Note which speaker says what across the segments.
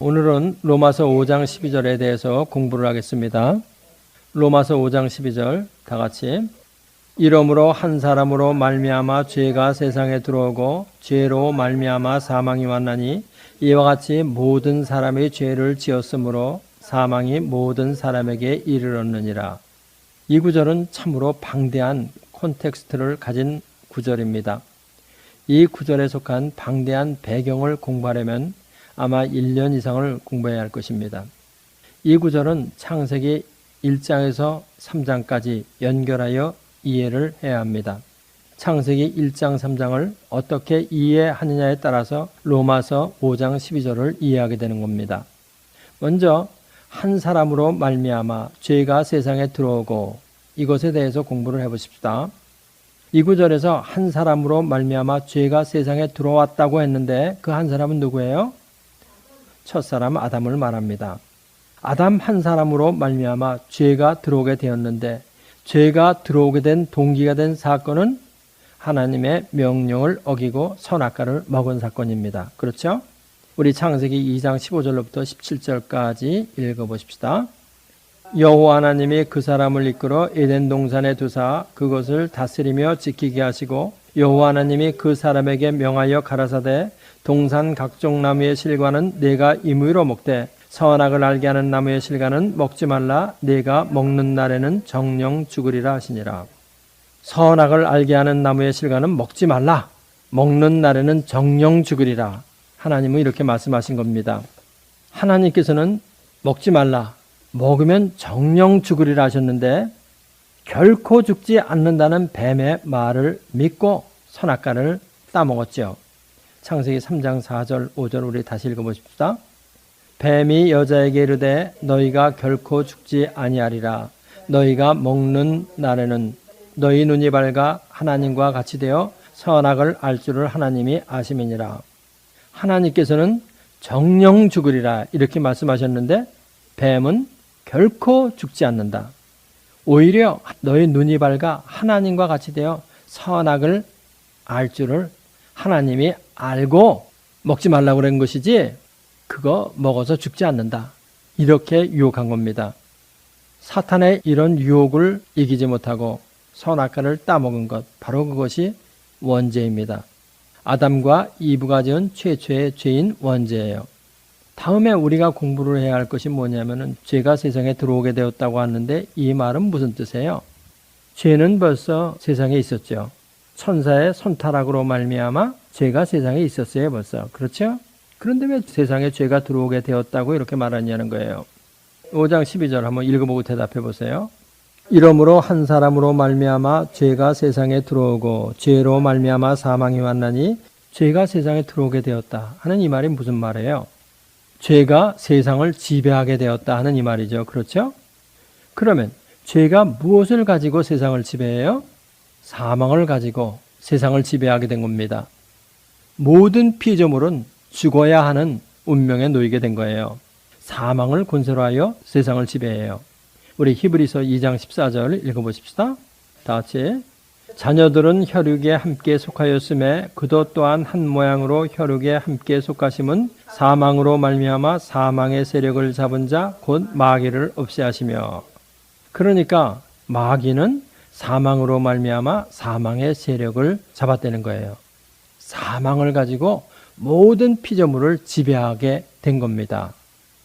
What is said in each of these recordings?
Speaker 1: 오늘은 로마서 5장 12절에 대해서 공부를 하겠습니다. 로마서 5장 12절 다 같이. 이러므로 한 사람으로 말미암아 죄가 세상에 들어오고 죄로 말미암아 사망이 왔나니 이와 같이 모든 사람이 죄를 지었으므로 사망이 모든 사람에게 이르렀느니라. 이 구절은 참으로 방대한 콘텍스트를 가진 구절입니다. 이 구절에 속한 방대한 배경을 공부하려면 아마 1년 이상을 공부해야 할 것입니다. 이 구절은 창세기 1장에서 3장까지 연결하여 이해를 해야 합니다. 창세기 1장 3장을 어떻게 이해하느냐에 따라서 로마서 5장 12절을 이해하게 되는 겁니다. 먼저 한 사람으로 말미암아 죄가 세상에 들어오고 이것에 대해서 공부를 해보십시다. 이 구절에서 한 사람으로 말미암아 죄가 세상에 들어왔다고 했는데 그 한 사람은 누구예요? 첫사람 아담을 말합니다. 아담 한 사람으로 말미암아 죄가 들어오게 되었는데 죄가 들어오게 된 동기가 된 사건은 하나님의 명령을 어기고 선악과를 먹은 사건입니다. 그렇죠? 우리 창세기 2장 15절로부터 17절까지 읽어보십시다. 여호와 하나님이 그 사람을 이끌어 에덴 동산에 두사 그것을 다스리며 지키게 하시고 여호와 하나님이 그 사람에게 명하여 가라사대 동산 각종 나무의 실과는 네가 임의로 먹되 선악을 알게 하는 나무의 실과는 먹지 말라. 네가 먹는 날에는 정령 죽으리라 하시니라. 선악을 알게 하는 나무의 실과는 먹지 말라. 먹는 날에는 정령 죽으리라. 하나님은 이렇게 말씀하신 겁니다. 하나님께서는 먹지 말라. 먹으면 정령 죽으리라 하셨는데 결코 죽지 않는다는 뱀의 말을 믿고 선악과를 따먹었죠. 창세기 3장 4절 5절 우리 다시 읽어보십시다. 뱀이 여자에게 이르되 너희가 결코 죽지 아니하리라. 너희가 먹는 날에는 너희 눈이 밝아 하나님과 같이 되어 선악을 알 줄을 하나님이 아심이니라. 하나님께서는 정령 죽으리라 이렇게 말씀하셨는데 뱀은 결코 죽지 않는다. 오히려 너희 눈이 밝아 하나님과 같이 되어 선악을 알 줄을 하나님이 알고 먹지 말라고 그런 것이지 그거 먹어서 죽지 않는다. 이렇게 유혹한 겁니다. 사탄의 이런 유혹을 이기지 못하고 선악과를 따먹은 것, 바로 그것이 원죄입니다. 아담과 이브가 지은 최초의 죄인 원죄예요. 다음에 우리가 공부를 해야 할 것이 뭐냐면은 죄가 세상에 들어오게 되었다고 하는데 이 말은 무슨 뜻이에요? 죄는 벌써 세상에 있었죠. 천사의 손타락으로 말미암아 죄가 세상에 있었어요, 벌써. 그렇죠? 그런데 왜 세상에 죄가 들어오게 되었다고 이렇게 말하냐는 거예요. 5장 12절 한번 읽어보고 대답해 보세요. 이러므로 한 사람으로 말미암아 죄가 세상에 들어오고 죄로 말미암아 사망이 왔나니 죄가 세상에 들어오게 되었다 하는 이 말이 무슨 말이에요? 죄가 세상을 지배하게 되었다 하는 이 말이죠. 그렇죠? 그러면 죄가 무엇을 가지고 세상을 지배해요? 사망을 가지고 세상을 지배하게 된 겁니다. 모든 피조물은 죽어야 하는 운명에 놓이게 된 거예요. 사망을 본세로 하여 세상을 지배해요. 우리 히브리서 2장 14절 읽어보십시다. 다 같이. 자녀들은 혈육에 함께 속하였음에 그도 또한 한 모양으로 혈육에 함께 속하심은 사망으로 말미암아 사망의 세력을 잡은 자 곧 마귀를 없애 하시며. 그러니까 마귀는 사망으로 말미암아 사망의 세력을 잡았다는 거예요. 사망을 가지고 모든 피조물을 지배하게 된 겁니다.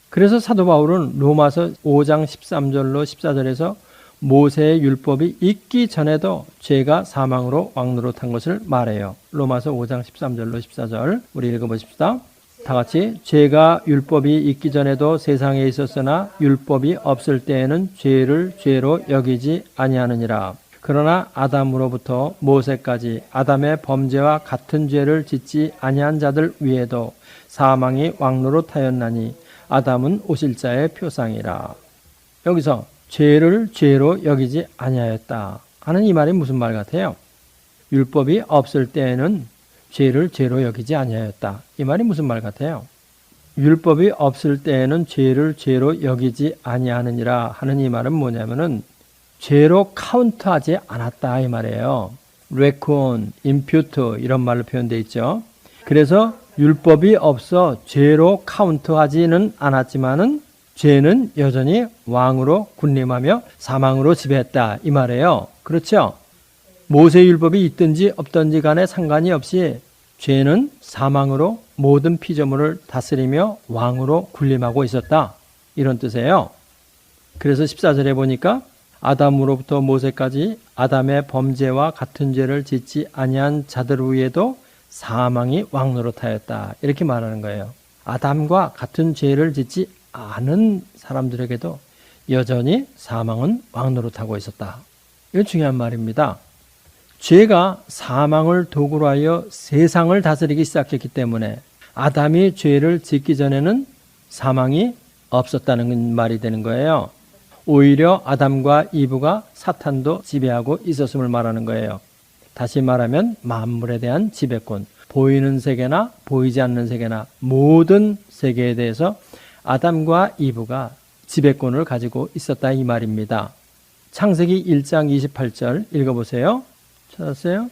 Speaker 1: 그래서 사도 바울은 로마서 5장 13절로 14절에서 모세의 율법이 있기 전에도 죄가 사망으로 왕노릇한 것을 말해요. 로마서 5장 13절로 14절 우리 읽어보십시다. 다 같이. 죄가 율법이 있기 전에도 세상에 있었으나 율법이 없을 때에는 죄를 죄로 여기지 아니하느니라. 그러나 아담으로부터 모세까지 아담의 범죄와 같은 죄를 짓지 아니한 자들 위에도 사망이 왕노릇하였나니 아담은 오실 자의 표상이라. 여기서 죄를 죄로 여기지 아니하였다 하는 이 말이 무슨 말 같아요? 율법이 없을 때에는 죄를 죄로 여기지 아니하였다. 이 말이 무슨 말 같아요? 율법이 없을 때에는 죄를 죄로 여기지 아니하느니라 하는 이 말은 뭐냐면은 죄로 카운트하지 않았다 이 말이에요. reckon, impute 이런 말로 표현되어 있죠. 그래서 율법이 없어 죄로 카운트하지는 않았지만은 죄는 여전히 왕으로 군림하며 사망으로 지배했다 이 말이에요. 그렇죠? 모세 율법이 있든지 없든지 간에 상관이 없이 죄는 사망으로 모든 피조물을 다스리며 왕으로 군림하고 있었다. 이런 뜻이에요. 그래서 14절에 보니까 아담으로부터 모세까지 아담의 범죄와 같은 죄를 짓지 아니한 자들 위에도 사망이 왕노릇하였다. 이렇게 말하는 거예요. 아담과 같은 죄를 짓지 않은 사람들에게도 여전히 사망은 왕노릇하고 있었다. 이거 중요한 말입니다. 죄가 사망을 도구로 하여 세상을 다스리기 시작했기 때문에 아담이 죄를 짓기 전에는 사망이 없었다는 말이 되는 거예요. 오히려 아담과 이브가 사탄도 지배하고 있었음을 말하는 거예요. 다시 말하면 만물에 대한 지배권, 보이는 세계나 보이지 않는 세계나 모든 세계에 대해서 아담과 이브가 지배권을 가지고 있었다 이 말입니다. 창세기 1장 28절 읽어보세요. 찾았어요?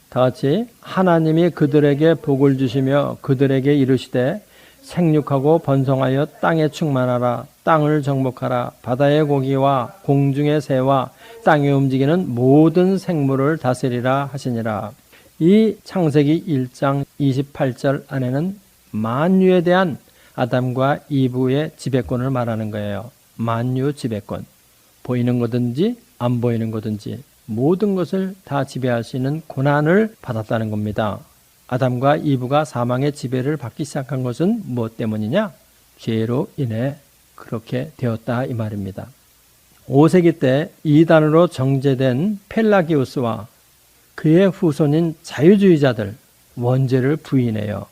Speaker 1: 다 같이 하나님이 그들에게 복을 주시며 그들에게 이르시되 생육하고 번성하여 땅에 충만하라. 땅을 정복하라. 바다의 고기와 공중의 새와 땅에 움직이는 모든 생물을 다스리라 하시니라. 이 창세기 1장 28절 안에는 만유에 대한 아담과 이브의 지배권을 말하는 거예요. 만유 지배권. 보이는 거든지 안 보이는 거든지 모든 것을 다 지배할 수 있는 권한을 받았다는 겁니다. 아담과 이브가 사망의 지배를 받기 시작한 것은 무엇 때문이냐? 죄로 인해 그렇게 되었다 이 말입니다. 5세기 때 이단으로 정제된 펠라기우스와 그의 후손인 자유주의자들 원죄를 부인해요.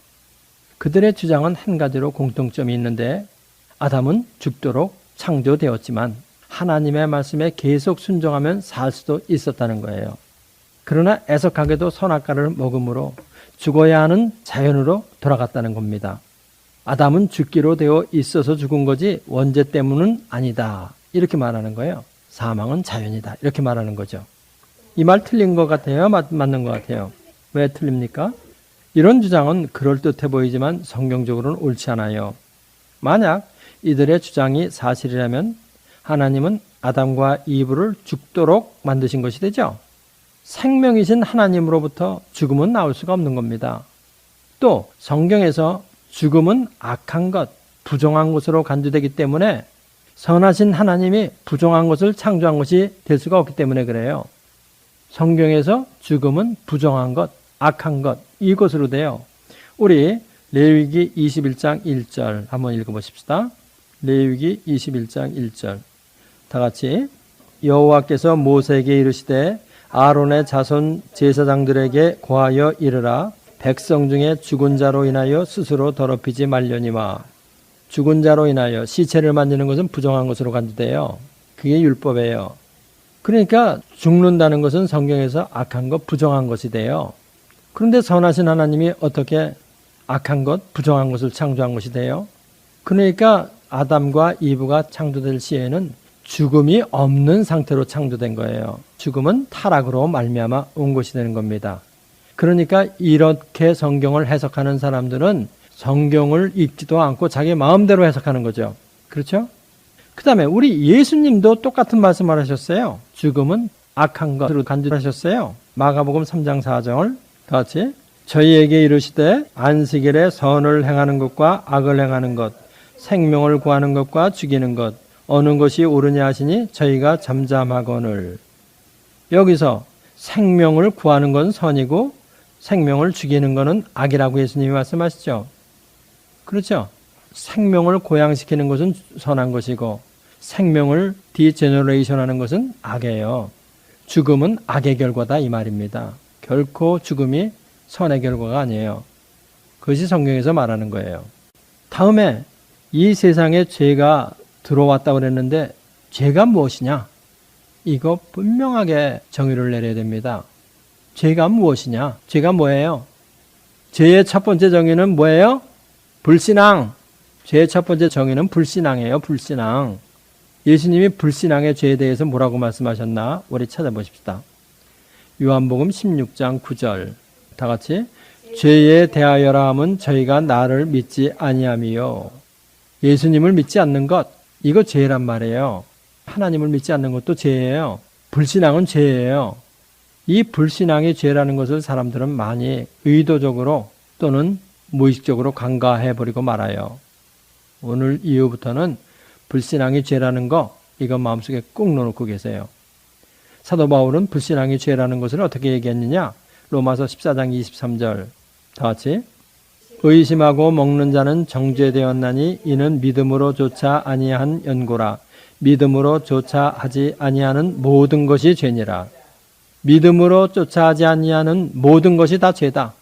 Speaker 1: 그들의 주장은 한 가지로 공통점이 있는데 아담은 죽도록 창조되었지만 하나님의 말씀에 계속 순종하면 살 수도 있었다는 거예요. 그러나 애석하게도 선악과를 먹음으로 죽어야 하는 자연으로 돌아갔다는 겁니다. 아담은 죽기로 되어 있어서 죽은 거지 원죄 때문은 아니다. 이렇게 말하는 거예요. 사망은 자연이다. 이렇게 말하는 거죠. 이 말 틀린 것 같아요? 맞는 것 같아요? 왜 틀립니까? 이런 주장은 그럴듯해 보이지만 성경적으로는 옳지 않아요. 만약 이들의 주장이 사실이라면 하나님은 아담과 이브를 죽도록 만드신 것이 되죠. 생명이신 하나님으로부터 죽음은 나올 수가 없는 겁니다. 또 성경에서 죽음은 악한 것, 부정한 것으로 간주되기 때문에 선하신 하나님이 부정한 것을 창조한 것이 될 수가 없기 때문에 그래요. 성경에서 죽음은 부정한 것, 악한 것, 이것으로 돼요. 우리 레위기 21장 1절 한번 읽어보십시다. 레위기 21장 1절 다 같이 여호와께서 모세에게 이르시되 아론의 자손 제사장들에게 고하여 이르라. 백성 중에 죽은 자로 인하여 스스로 더럽히지 말려니와. 죽은 자로 인하여 시체를 만지는 것은 부정한 것으로 간주돼요. 그게 율법이에요. 그러니까 죽는다는 것은 성경에서 악한 것, 부정한 것이 돼요. 그런데 선하신 하나님이 어떻게 악한 것, 부정한 것을 창조한 것이 돼요? 그러니까 아담과 이브가 창조될 시에는 죽음이 없는 상태로 창조된 거예요. 죽음은 타락으로 말미암아 온 것이 되는 겁니다. 그러니까 이렇게 성경을 해석하는 사람들은 성경을 읽지도 않고 자기 마음대로 해석하는 거죠. 그렇죠? 그 다음에 우리 예수님도 똑같은 말씀을 하셨어요. 죽음은 악한 것으로 간주하셨어요. 마가복음 3장 4절을 같이 저희에게 이르시되 안식일에 선을 행하는 것과 악을 행하는 것, 생명을 구하는 것과 죽이는 것 어느 것이 옳으냐 하시니 저희가 잠잠하거늘. 여기서 생명을 구하는 건 선이고 생명을 죽이는 것은 악이라고 예수님이 말씀하시죠. 그렇죠? 생명을 고양시키는 것은 선한 것이고 생명을 디제너레이션하는 것은 악이에요. 죽음은 악의 결과다 이 말입니다. 결코 죽음이 선의 결과가 아니에요. 그것이 성경에서 말하는 거예요. 다음에 이 세상에 죄가 들어왔다고 그랬는데 죄가 무엇이냐? 이거 분명하게 정의를 내려야 됩니다. 죄가 무엇이냐? 죄가 뭐예요? 죄의 첫 번째 정의는 뭐예요? 불신앙. 죄의 첫 번째 정의는 불신앙이에요. 불신앙. 예수님이 불신앙의 죄에 대해서 뭐라고 말씀하셨나? 우리 찾아보십시다. 요한복음 16장 9절 다 같이 죄에 대하여라 함은 저희가 나를 믿지 아니함이요. 예수님을 믿지 않는 것, 이거 죄란 말이에요. 하나님을 믿지 않는 것도 죄예요. 불신앙은 죄예요. 이 불신앙이 죄라는 것을 사람들은 많이 의도적으로 또는 무의식적으로 간과해버리고 말아요. 오늘 이후부터는 불신앙이 죄라는 거, 이거 마음속에 꾹 넣어놓고 계세요. 사도 바울은 불신앙이 죄라는 것을 어떻게 얘기했느냐? 로마서 14장 23절 다 같이 의심하고 먹는 자는 정죄되었나니 이는 믿음으로 조차 아니한 연고라. 믿음으로 조차 하지 아니하는 모든 것이 죄니라. 믿음으로 쫓아하지 아니하는 모든 것이 다 죄다.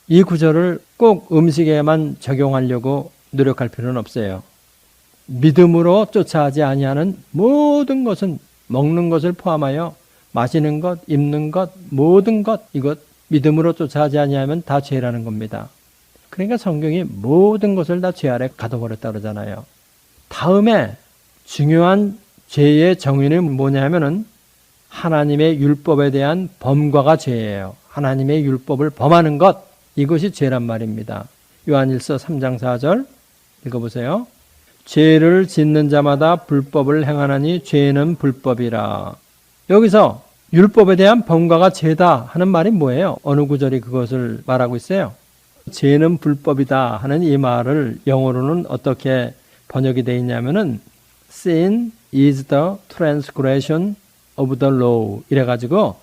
Speaker 1: 이 구절을 꼭 음식에만 적용하려고 노력할 필요는 없어요. 믿음으로 쫓아하지 아니하는 모든 것은 먹는 것을 포함하여 마시는 것, 입는 것, 모든 것, 이것 믿음으로 쫓아하지 아니하면 다 죄라는 겁니다. 그러니까 성경이 모든 것을 다 죄 아래 가둬버렸다 그러잖아요. 다음에 중요한 죄의 정의는 뭐냐면은 하나님의 율법에 대한 범과가 죄예요. 하나님의 율법을 범하는 것, 이것이 죄란 말입니다. 요한일서 3장 4절 읽어보세요. 죄를 짓는 자마다 불법을 행하나니 죄는 불법이라. 여기서 율법에 대한 범과가 죄다 하는 말이 뭐예요? 어느 구절이 그것을 말하고 있어요? 죄는 불법이다 하는 이 말을 영어로는 어떻게 번역이 되어 있냐면은 Sin is the transgression of the law 이래가지고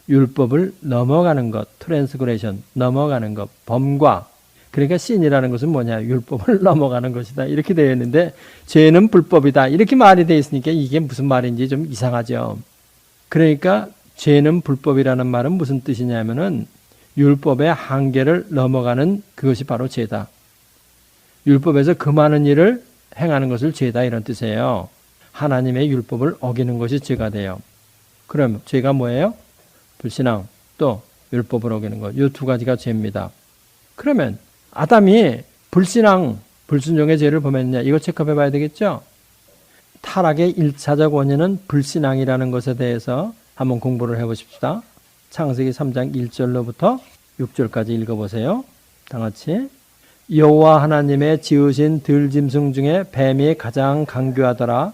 Speaker 1: 율법을 넘어가는 것, transgression, 넘어가는 것, 범과. 그러니까 sin이라는 것은 뭐냐? 율법을 넘어가는 것이다. 이렇게 되어 있는데 죄는 불법이다. 이렇게 말이 되어 있으니까 이게 무슨 말인지 좀 이상하죠. 그러니까 죄는 불법이라는 말은 무슨 뜻이냐면은 율법의 한계를 넘어가는 그것이 바로 죄다. 율법에서 그 많은 일을 행하는 것을 죄다 이런 뜻이에요. 하나님의 율법을 어기는 것이 죄가 돼요. 그럼 죄가 뭐예요? 불신앙 또 율법을 어기는 것. 이 두 가지가 죄입니다. 그러면 아담이 불신앙, 불순종의 죄를 범했느냐 이거 체크해 봐야 되겠죠? 타락의 1차적 원인은 불신앙이라는 것에 대해서 한번 공부를 해보십시다. 창세기 3장 1절로부터 6절까지 읽어보세요. 다 같이. 여호와 하나님의 지으신 들짐승 중에 뱀이 가장 간교하더라.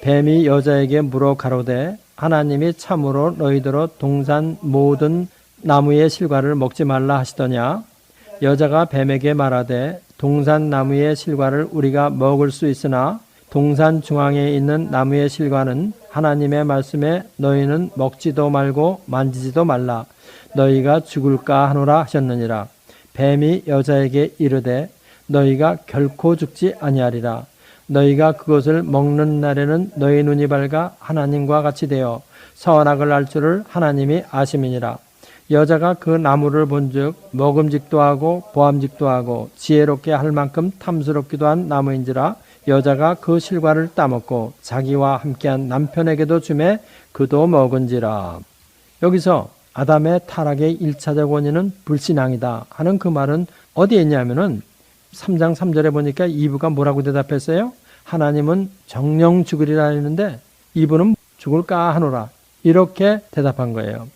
Speaker 1: 뱀이 여자에게 물어 가로되 하나님이 참으로 너희더러 동산 모든 나무의 실과를 먹지 말라 하시더냐. 여자가 뱀에게 말하되 동산 나무의 실과를 우리가 먹을 수 있으나 동산 중앙에 있는 나무의 실과는 하나님의 말씀에 너희는 먹지도 말고 만지지도 말라. 너희가 죽을까 하노라 하셨느니라. 뱀이 여자에게 이르되 너희가 결코 죽지 아니하리라. 너희가 그것을 먹는 날에는 너희 눈이 밝아 하나님과 같이 되어 선악을 알 줄을 하나님이 아심이니라. 여자가 그 나무를 본즉 먹음직도 하고 보암직도 하고 지혜롭게 할 만큼 탐스럽기도 한 나무인지라. 여자가 그 실과를 따먹고 자기와 함께한 남편에게도 주매 그도 먹은지라. 여기서 아담의 타락의 1차적 원인은 불신앙이다 하는 그 말은 어디에 있냐면은 3장 3절에 보니까 이브가 뭐라고 대답했어요? 하나님은 정령 죽으리라 했는데 이브는 죽을까 하노라 이렇게 대답한 거예요.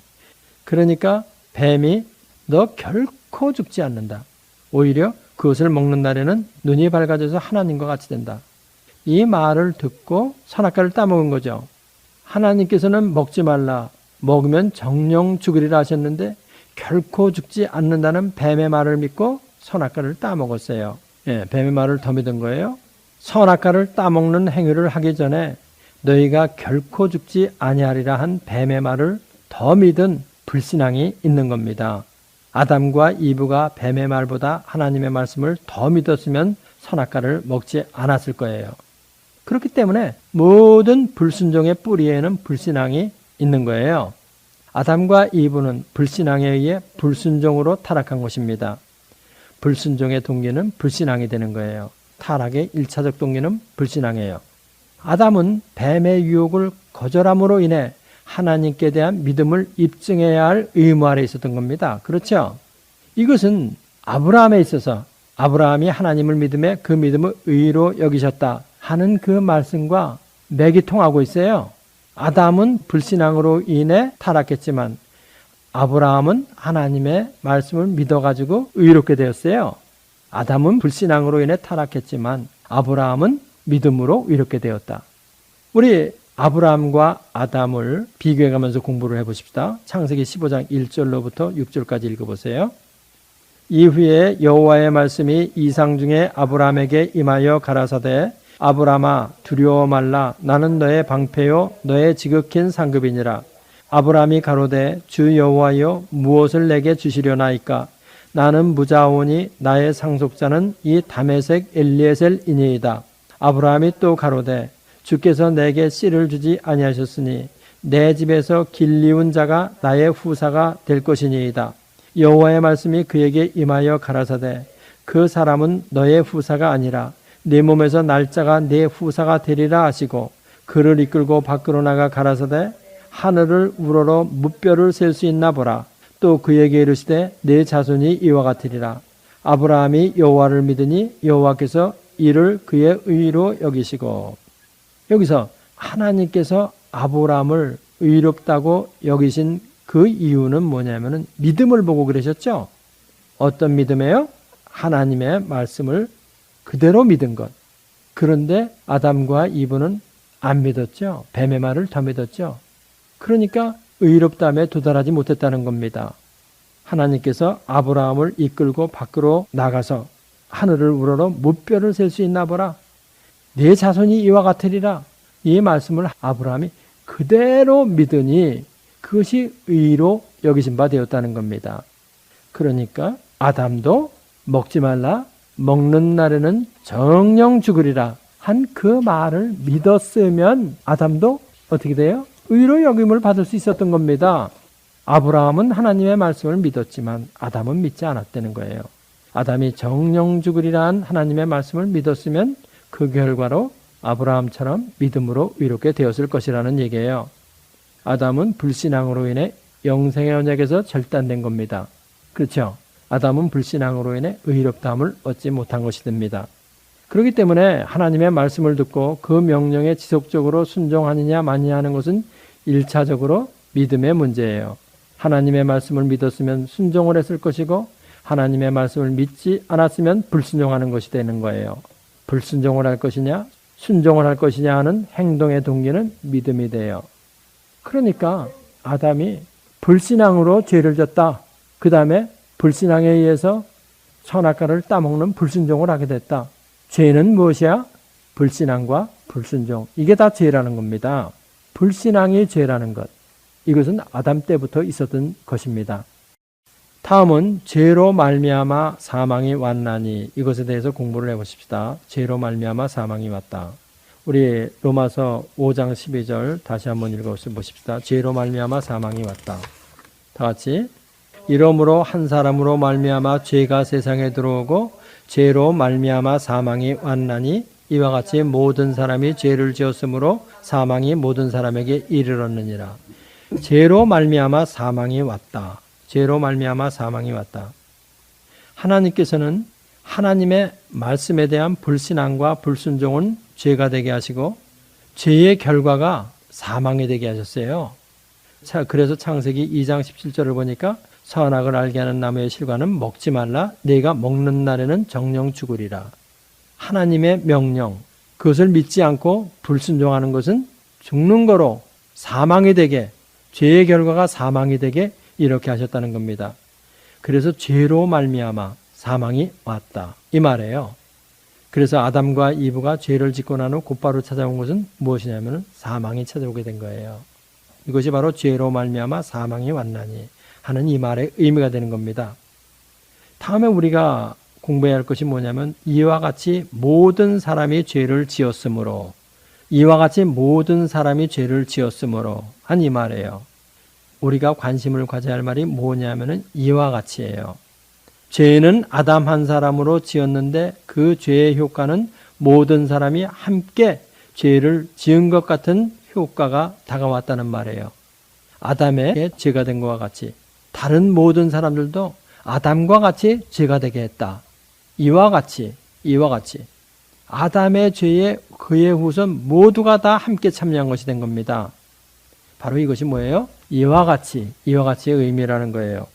Speaker 1: 그러니까 뱀이 너 결코 죽지 않는다. 오히려 그것을 먹는 날에는 눈이 밝아져서 하나님과 같이 된다. 이 말을 듣고 선악과를 따먹은 거죠. 하나님께서는 먹지 말라. 먹으면 정령 죽으리라 하셨는데 결코 죽지 않는다는 뱀의 말을 믿고 선악과를 따먹었어요. 예, 뱀의 말을 더 믿은 거예요. 선악과를 따먹는 행위를 하기 전에 너희가 결코 죽지 아니하리라 한 뱀의 말을 더 믿은 불신앙이 있는 겁니다. 아담과 이브가 뱀의 말보다 하나님의 말씀을 더 믿었으면 선악과를 먹지 않았을 거예요. 그렇기 때문에 모든 불순종의 뿌리에는 불신앙이 있는 거예요. 아담과 이브는 불신앙에 의해 불순종으로 타락한 것입니다. 불순종의 동기는 불신앙이 되는 거예요. 타락의 1차적 동기는 불신앙이에요. 아담은 뱀의 유혹을 거절함으로 인해 하나님께 대한 믿음을 입증해야 할 의무 아래 있었던 겁니다. 그렇죠? 이것은 아브라함에 있어서 아브라함이 하나님을 믿음에 그 믿음을 의로 여기셨다 하는 그 말씀과 맥이 통하고 있어요. 아담은 불신앙으로 인해 타락했지만 아브라함은 하나님의 말씀을 믿어가지고 의롭게 되었어요. 아담은 불신앙으로 인해 타락했지만 아브라함은 믿음으로 의롭게 되었다. 우리 아브라함과 아담을 비교해가면서 공부를 해보십시다. 창세기 15장 1절로부터 6절까지 읽어보세요. 이후에 여호와의 말씀이 이상 중에 아브라함에게 임하여 가라사대 아브라함아 두려워 말라. 나는 너의 방패요 너의 지극힌 상급이니라. 아브라함이 가로되 주 여호와여 무엇을 내게 주시려나이까. 나는 무자오니 나의 상속자는 이 다메섹 엘리에셀이니이다. 아브라함이 또 가로되 주께서 내게 씨를 주지 아니하셨으니 내 집에서 길리운 자가 나의 후사가 될 것이니이다. 여호와의 말씀이 그에게 임하여 가라사대 그 사람은 너의 후사가 아니라 네 몸에서 날짜가 네 후사가 되리라 하시고 그를 이끌고 밖으로 나가 가라사대 하늘을 우러러 무뼈를 셀 수 있나 보라. 또 그에게 이르시되 네 자손이 이와 같으리라. 아브라함이 여호와를 믿으니 여호와께서 이를 그의 의로 여기시고. 여기서 하나님께서 아브라함을 의롭다고 여기신 그 이유는 뭐냐면은 믿음을 보고 그러셨죠. 어떤 믿음이에요? 하나님의 말씀을 그대로 믿은 것. 그런데 아담과 이브는 안 믿었죠. 뱀의 말을 더 믿었죠. 그러니까 의롭다함에 도달하지 못했다는 겁니다. 하나님께서 아브라함을 이끌고 밖으로 나가서 하늘을 우러러 무뼈를 셀 수 있나 보라. 네 자손이 이와 같으리라. 이 말씀을 아브라함이 그대로 믿으니 그것이 의로 여기신 바 되었다는 겁니다. 그러니까 아담도 먹지 말라. 먹는 날에는 정령 죽으리라 한 그 말을 믿었으면 아담도 어떻게 돼요? 의로 여김을 받을 수 있었던 겁니다. 아브라함은 하나님의 말씀을 믿었지만 아담은 믿지 않았다는 거예요. 아담이 정령 죽으리란 하나님의 말씀을 믿었으면 그 결과로 아브라함처럼 믿음으로 의롭게 되었을 것이라는 얘기예요. 아담은 불신앙으로 인해 영생의 언약에서 절단된 겁니다. 그렇죠? 아담은 불신앙으로 인해 의롭다함을 얻지 못한 것이 됩니다. 그렇기 때문에 하나님의 말씀을 듣고 그 명령에 지속적으로 순종하느냐 마느냐 하는 것은 1차적으로 믿음의 문제예요. 하나님의 말씀을 믿었으면 순종을 했을 것이고 하나님의 말씀을 믿지 않았으면 불순종하는 것이 되는 거예요. 불순종을 할 것이냐 순종을 할 것이냐 하는 행동의 동기는 믿음이 돼요. 그러니까 아담이 불신앙으로 죄를 졌다. 그 다음에 불신앙에 의해서 선악과를 따먹는 불순종을 하게 됐다. 죄는 무엇이야? 불신앙과 불순종. 이게 다 죄라는 겁니다. 불신앙이 죄라는 것. 이것은 아담 때부터 있었던 것입니다. 다음은 죄로 말미암아 사망이 왔나니 이것에 대해서 공부를 해보십시다. 죄로 말미암아 사망이 왔다. 우리 로마서 5장 12절 다시 한번 읽어보십시다. 죄로 말미암아 사망이 왔다. 다 같이 이러므로 한 사람으로 말미암아 죄가 세상에 들어오고 죄로 말미암아 사망이 왔나니 이와 같이 모든 사람이 죄를 지었으므로 사망이 모든 사람에게 이르렀느니라. 죄로 말미암아 사망이 왔다. 죄로 말미암아 사망이 왔다. 하나님께서는 하나님의 말씀에 대한 불신앙과 불순종은 죄가 되게 하시고 죄의 결과가 사망이 되게 하셨어요. 자, 그래서 창세기 2장 17절을 보니까 선악을 알게 하는 나무의 실과는 먹지 말라. 네가 먹는 날에는 정령 죽으리라. 하나님의 명령, 그것을 믿지 않고 불순종하는 것은 죽는 거로 사망이 되게, 죄의 결과가 사망이 되게 이렇게 하셨다는 겁니다. 그래서 죄로 말미암아 사망이 왔다. 이 말이에요. 그래서 아담과 이브가 죄를 짓고 난 후 곧바로 찾아온 것은 무엇이냐면 사망이 찾아오게 된 거예요. 이것이 바로 죄로 말미암아 사망이 왔나니 하는 이 말의 의미가 되는 겁니다. 다음에 우리가 공부해야 할 것이 뭐냐면 이와 같이 모든 사람이 죄를 지었으므로 이와 같이 모든 사람이 죄를 지었으므로 한 이 말이에요. 우리가 관심을 가져야 할 말이 뭐냐면은 이와 같이예요. 죄는 아담 한 사람으로 지었는데 그 죄의 효과는 모든 사람이 함께 죄를 지은 것 같은 효과가 다가왔다는 말이에요. 아담의 죄가 된 것과 같이 다른 모든 사람들도 아담과 같이 죄가 되게 했다. 이와 같이 아담의 죄에 그의 후손 모두가 다 함께 참여한 것이 된 겁니다. 바로 이것이 뭐예요? 이와 같이의 의미라는 거예요.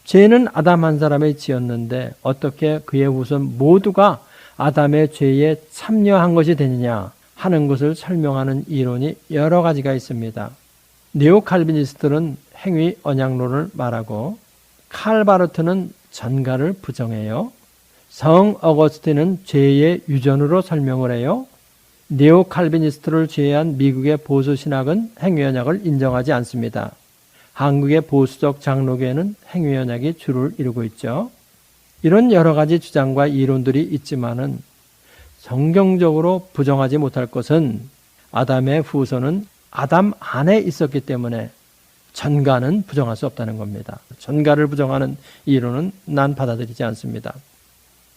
Speaker 1: 죄는 아담 한 사람이 지었는데 어떻게 그의 후손 모두가 아담의 죄에 참여한 것이 되느냐 하는 것을 설명하는 이론이 여러 가지가 있습니다. 네오 칼비니스트는 행위 언약론을 말하고, 칼바르트는 전가를 부정해요. 성 어거스틴은 죄의 유전으로 설명을 해요. 네오 칼비니스트를 제외한 미국의 보수 신학은 행위 언약을 인정하지 않습니다. 한국의 보수적 장로교회는 행위 언약이 주를 이루고 있죠. 이런 여러 가지 주장과 이론들이 있지만은 성경적으로 부정하지 못할 것은 아담의 후손은 아담 안에 있었기 때문에 전가는 부정할 수 없다는 겁니다. 전가를 부정하는 이론은 난 받아들이지 않습니다.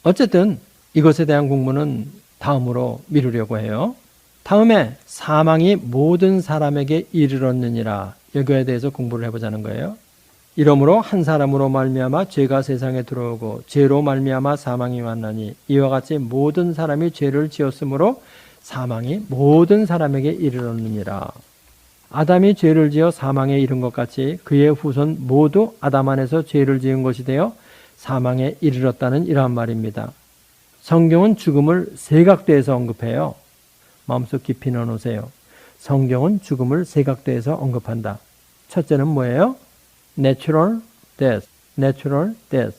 Speaker 1: 어쨌든 이것에 대한 공부는 다음으로 미루려고 해요. 다음에 사망이 모든 사람에게 이르렀느니라, 여기에 대해서 공부를 해보자는 거예요. 이러므로 한 사람으로 말미암아 죄가 세상에 들어오고 죄로 말미암아 사망이 왔나니 이와 같이 모든 사람이 죄를 지었으므로 사망이 모든 사람에게 이르렀느니라. 아담이 죄를 지어 사망에 이른 것 같이 그의 후손 모두 아담 안에서 죄를 지은 것이 되어 사망에 이르렀다는 이러한 말입니다. 성경은 죽음을 세 각도에서 언급해요. 마음속 깊이 넣어놓으세요. 성경은 죽음을 세 각도에서 언급한다. 첫째는 뭐예요? Natural death, natural death.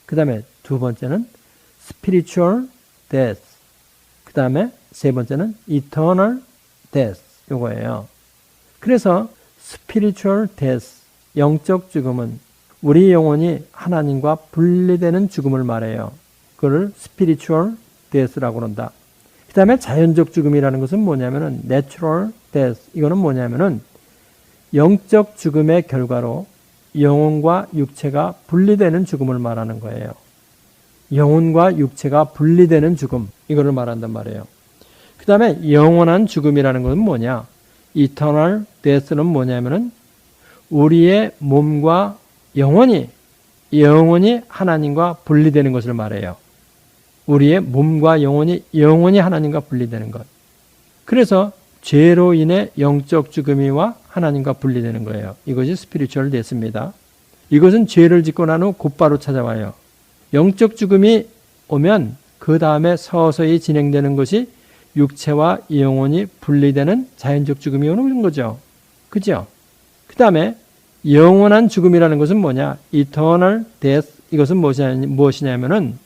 Speaker 1: 그 다음에 두 번째는 spiritual death. 그 다음에 세 번째는 eternal death. 이거예요. 그래서 spiritual death, 영적 죽음은 우리 영혼이 하나님과 분리되는 죽음을 말해요. 그걸 spiritual death라고 그런다. 그 다음에 자연적 죽음이라는 것은 뭐냐면은 natural death. 이거는 뭐냐면은 영적 죽음의 결과로 영혼과 육체가 분리되는 죽음을 말하는 거예요. 영혼과 육체가 분리되는 죽음, 이거를 말한단 말이에요. 그 다음에 영원한 죽음이라는 것은 뭐냐? eternal death는 뭐냐면은 우리의 몸과 영혼이 하나님과 분리되는 것을 말해요. 우리의 몸과 영혼이 하나님과 분리되는 것. 그래서 죄로 인해 영적 죽음이와 하나님과 분리되는 거예요. 이것이 스피리추얼 데스입니다. 이것은 죄를 짓고 난 후 곧바로 찾아와요. 영적 죽음이 오면 그 다음에 서서히 진행되는 것이 육체와 영혼이 분리되는 자연적 죽음이 오는 거죠. 그죠? 그 다음에 영원한 죽음이라는 것은 뭐냐? eternal death. 이것은 무엇이냐면은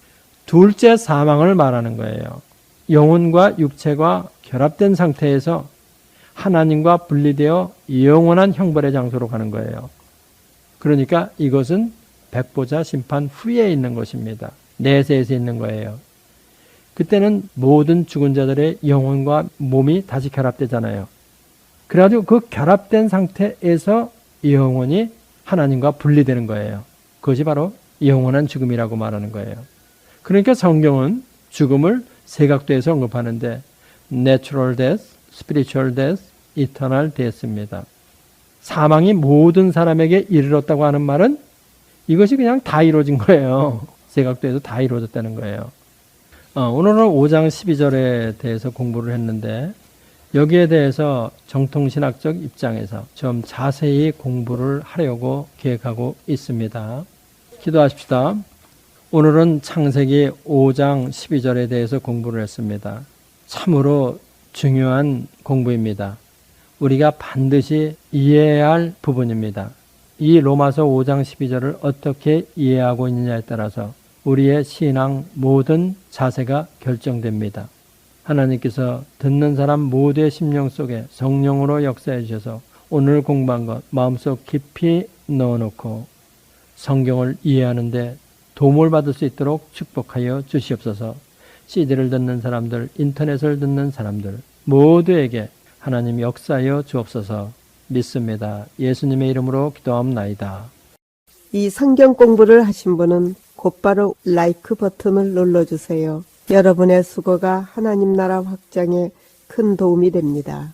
Speaker 1: 둘째 사망을 말하는 거예요. 영혼과 육체가 결합된 상태에서 하나님과 분리되어 영원한 형벌의 장소로 가는 거예요. 그러니까 이것은 백보자 심판 후에 있는 것입니다. 내세에서 있는 거예요. 그때는 모든 죽은 자들의 영혼과 몸이 다시 결합되잖아요. 그래가지고 그 결합된 상태에서 영혼이 하나님과 분리되는 거예요. 그것이 바로 영원한 죽음이라고 말하는 거예요. 그러니까 성경은 죽음을 세 각도에서 언급하는데 natural death, spiritual death, eternal death입니다. 사망이 모든 사람에게 이르렀다고 하는 말은 이것이 그냥 다 이루어진 거예요. 세 각도에서 다 이루어졌다는 거예요. 오늘은 5장 12절에 대해서 공부를 했는데 여기에 대해서 정통신학적 입장에서 좀 자세히 공부를 하려고 계획하고 있습니다. 기도하십시다. 오늘은 창세기 5장 12절에 대해서 공부를 했습니다. 참으로 중요한 공부입니다. 우리가 반드시 이해해야 할 부분입니다. 이 로마서 5장 12절을 어떻게 이해하고 있느냐에 따라서 우리의 신앙 모든 자세가 결정됩니다. 하나님께서 듣는 사람 모두의 심령 속에 성령으로 역사해 주셔서 오늘 공부한 것 마음속 깊이 넣어놓고 성경을 이해하는데 도움을 받을 수 있도록 축복하여 주시옵소서. CD를 듣는 사람들, 인터넷을 듣는 사람들 모두에게 하나님 역사하여 주옵소서. 믿습니다. 예수님의 이름으로 기도하옵나이다.
Speaker 2: 이 성경 공부를 하신 분은 곧바로 라이크 버튼을 눌러주세요. 여러분의 수고가 하나님 나라 확장에 큰 도움이 됩니다.